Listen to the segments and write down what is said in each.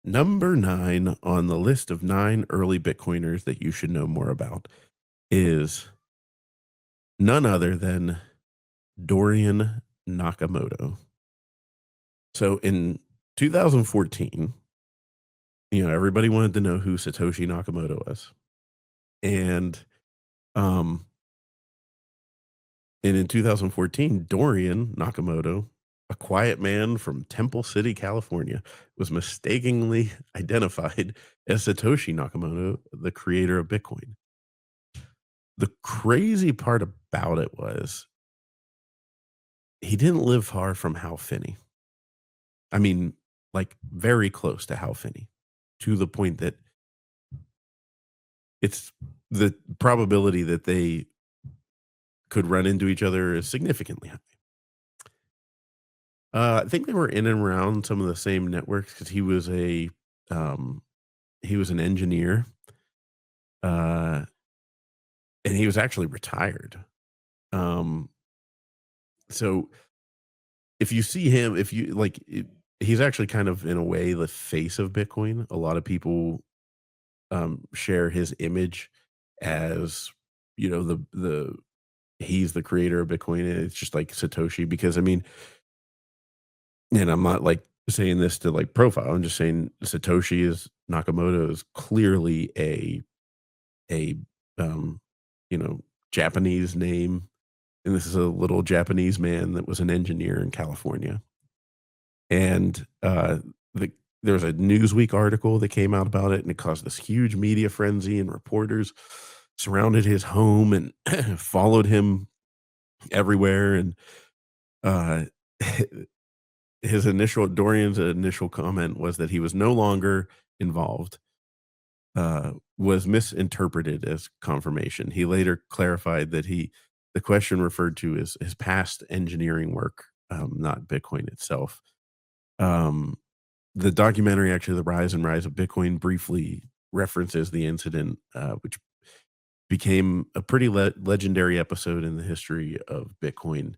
Number 9 on the list of 9 early Bitcoiners that you should know more about is none other than Dorian Nakamoto. So in 2014, everybody wanted to know who Satoshi Nakamoto was. And um and in 2014, Dorian Nakamoto, a quiet man from Temple City, California, was mistakenly identified as Satoshi Nakamoto, the creator of Bitcoin. The crazy part about it was he didn't live far from Hal Finney. I mean, like, very close to Hal Finney, to the point that it's the probability that they could run into each other is significantly high. I think they were in and around some of the same networks because um, he was an engineer, uh, and he was actually retired. Um, so if you see him, if you like, he's actually kind of in a way the face of Bitcoin. A lot of people share his image as the he's the creator of Bitcoin. And it's just like Satoshi because I mean, and I'm not like saying this to like profile. I'm just saying Satoshi is Nakamoto is clearly a um you know Japanese name, and this is a little Japanese man that was an engineer in California. And the there was a Newsweek article that came out about it, and it caused this huge media frenzy, and reporters surrounded his home and followed him everywhere. And uh, his initial Dorian's initial comment was that he was no longer involved. Was misinterpreted as confirmation. He later clarified that the question referred to his past engineering work, not Bitcoin itself. Um, the documentary, actually, The Rise and Rise of Bitcoin, briefly references the incident, which became a pretty legendary episode in the history of Bitcoin.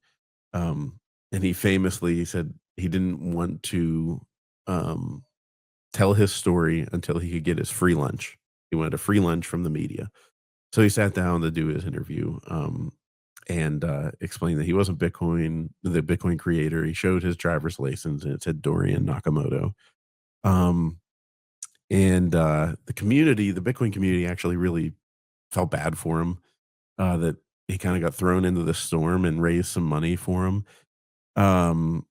Um, and he famously said he didn't want to um, tell his story until he could get his free lunch. He wanted a free lunch from the media. So he sat down to do his interview, and explained that he wasn't the Bitcoin creator. He showed his driver's license and it said Dorian Nakamoto. Um, and the Bitcoin community actually really felt bad for him, that he kind of got thrown into the storm and raised some money for him. Um,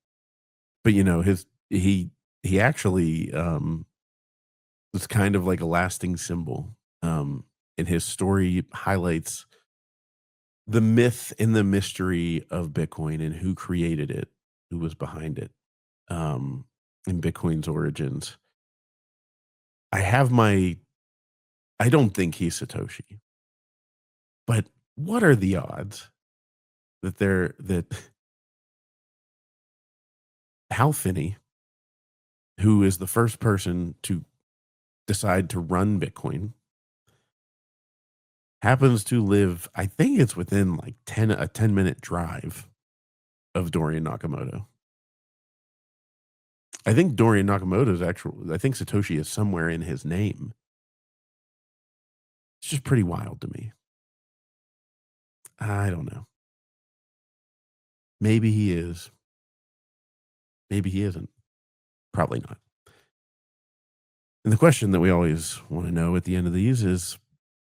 but he actually was kind of like a lasting symbol. And his story highlights the myth and the mystery of Bitcoin and who created it, who was behind it, in Bitcoin's origins. I have my I don't think he's Satoshi, but what are the odds that Hal Finney, who is the first person to decide to run Bitcoin, happens to live, I think it's within like 10-minute drive of Dorian Nakamoto. I think Dorian Nakamoto's actual I think Satoshi is somewhere in his name. It's just pretty wild to me. I don't know. Maybe he is. Maybe he isn't. Probably not. And the question that we always want to know at the end of these is,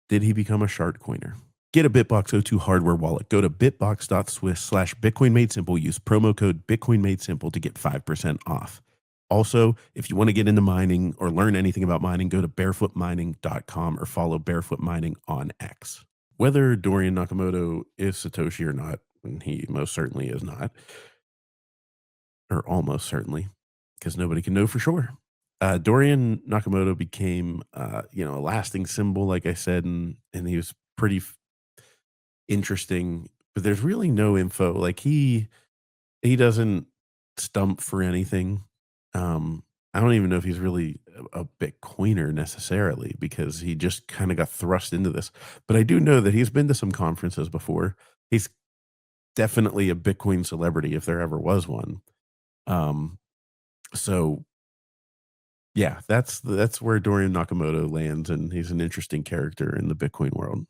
did he become a shart coiner? Get a BitBox O2 hardware wallet. Go to bitbox.swiss/Bitcoin Made Simple. Use promo code Bitcoin Made Simple to get 5% off. Also, if you want to get into mining or learn anything about mining, go to barefootmining.com or follow Barefoot Mining on X. Whether Dorian Nakamoto is Satoshi or not, and he most certainly is not, or almost certainly, because nobody can know for sure. Dorian Nakamoto became, a lasting symbol, like I said, and he was pretty interesting. But there's really no info. Like he doesn't stump for anything. I don't even know if he's really a Bitcoiner necessarily because he just kind of got thrust into this. But I do know that he's been to some conferences before. He's definitely a Bitcoin celebrity if there ever was one. Um, so Yeah, that's where Dorian Nakamoto lands, and he's an interesting character in the Bitcoin world.